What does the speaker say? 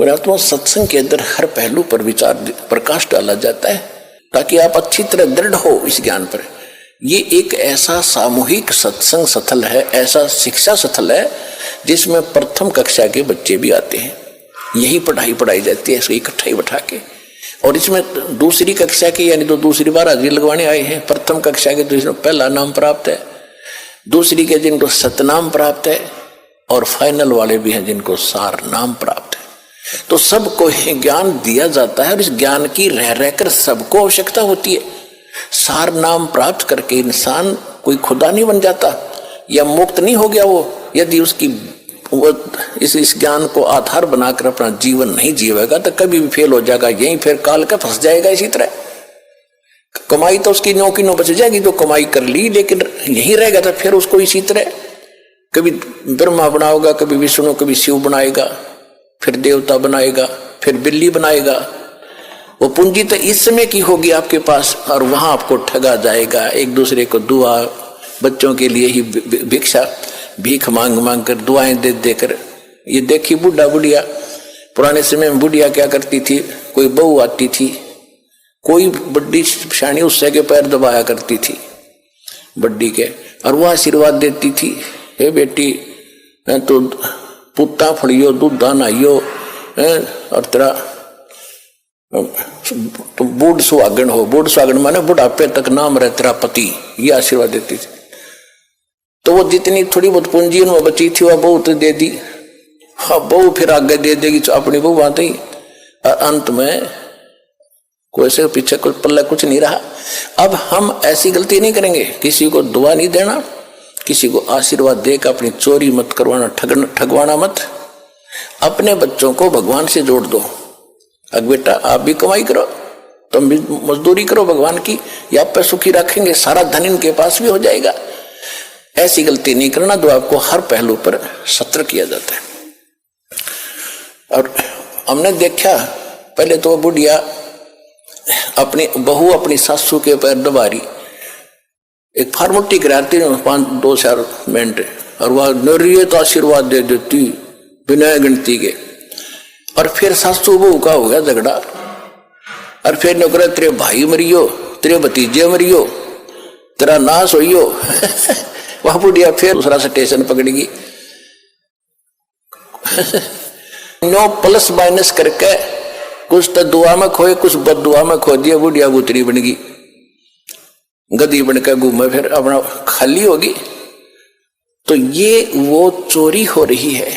पुरात्मा सत्संग के अंदर हर पहलू पर विचार प्रकाश डाला जाता है ताकि आप अच्छी तरह दृढ़ हो इस ज्ञान पर। ये एक ऐसा सामूहिक सत्संग स्थल है, ऐसा शिक्षा स्थल है जिसमें प्रथम कक्षा के बच्चे भी आते हैं। यही पढ़ाई जाती है इसको इकट्ठा ही बैठा के। और इसमें दूसरी कक्षा के यानी तो दूसरी बार हाजिरी लगवाने आए हैं, प्रथम कक्षा के तो इसमें पहला नाम प्राप्त है, दूसरी के जिनको सतनाम प्राप्त है, और फाइनल वाले भी हैं जिनको सार नाम प्राप्त है। तो सबको ही ज्ञान दिया जाता है और इस ज्ञान की रह रहकर सबको आवश्यकता होती है। सार नाम प्राप्त करके इंसान कोई खुदा नहीं बन जाता या मुक्त नहीं हो गया वो, यदि उसकी वो इस ज्ञान को आधार बनाकर अपना जीवन नहीं जीवेगा तो कभी भी फेल हो जाएगा, यहीं फिर काल का फंस जाएगा। इसी तरह कमाई तो उसकी नो की नो बच जाएगी जो कमाई कर ली, लेकिन यहीं रहेगा तो फिर उसको इसी तरह कभी ब्रह्मा बनाएगा, कभी विष्णु, कभी शिव बनाएगा, फिर देवता बनाएगा, फिर बिल्ली बनाएगा। वो पूंजी तो इस समय की होगी आपके पास और वहां आपको ठगा जाएगा। एक दूसरे को दुआ, बच्चों के लिए ही भिक्षा भीख मांग मांग कर दुआएं दे देकर। ये देखी बुढ़ा बुढ़िया, पुराने समय में बुढ़िया क्या करती थी, कोई बहू आती थी, कोई बड्डी शानी उससे के पैर दबाया करती थी बड्डी के, और वह आशीर्वाद देती थी, हे बेटी तो पुत्ता फड़ियो दूधा नहाइयो और तेरा तो बूढ़ सुहागन हो। बूढ़ सुहागन माने बुढ़ापे तक नाम रहे तेरा पति, ये आशीर्वाद देती थी। तो वो जितनी थोड़ी बहुत पूंजी उनमें बची थी वह बहू तो दे दी। हाँ, बहू फिर आगे दे देगी तो अपनी बहू आती, और अंत में कोई से पीछे कुछ पल्ला कुछ नहीं रहा। अब हम ऐसी गलती नहीं करेंगे, किसी को दुआ नहीं देना, किसी को आशीर्वाद देकर अपनी चोरी मत करवाना, ठगवाना मत। अपने बच्चों को भगवान से जोड़ दो। अब बेटा आप भी कमाई करो, तुम भी मजदूरी करो भगवान की, या आप पे सुखी रखेंगे, सारा धन इनके पास भी हो जाएगा। ऐसी गलती नहीं करना जो आपको हर पहलू पर सत्र किया जाता है। और हमने देखा पहले तो बुढ़िया अपनी बहू अपनी सासू के पैर दबा रही, एक फार्मोटी कराती 5-2 मिनट, और वह निर्यत आशीर्वाद दे देती बिना गिनती के। और फिर सासू बहू का हो गया झगड़ा, और फिर नौकरा तेरे भाई मरियो, तेरे भतीजे मरियो, तेरा नाश होइयो। वह बुढ़िया फिर दूसरा स्टेशन पकड़ेगी। नो प्लस माइनस करके कुछ तो दुआ में खोए, कुछ बददुआ में खो दिया, बुढ़िया गुतरी बन गई, गदी बनकर घूमे फिर अपना खाली होगी। तो ये वो चोरी हो रही है।